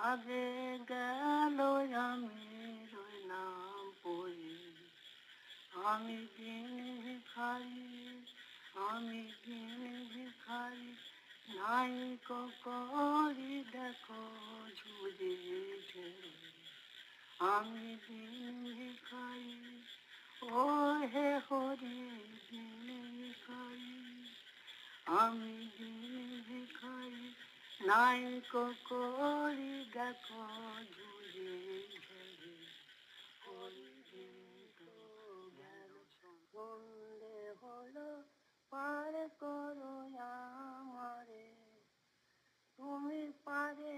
আগে গেল আমি রইলাম পড়ে, আমি দিন ভিখারি, আমি দিন ভিখারি, নাই করি দেখো ঝুড়ি ঝুড়ি, আমি দিন ভিখারি, ও হে হরি দিন ভিখারি, আমি দিন ভিখারি, নাই করি দেখো ঝুড়ি ঝুড়ি, হরি দিন তো গেল সন্ধে হলো, পার করো আমারে, তুমি পারে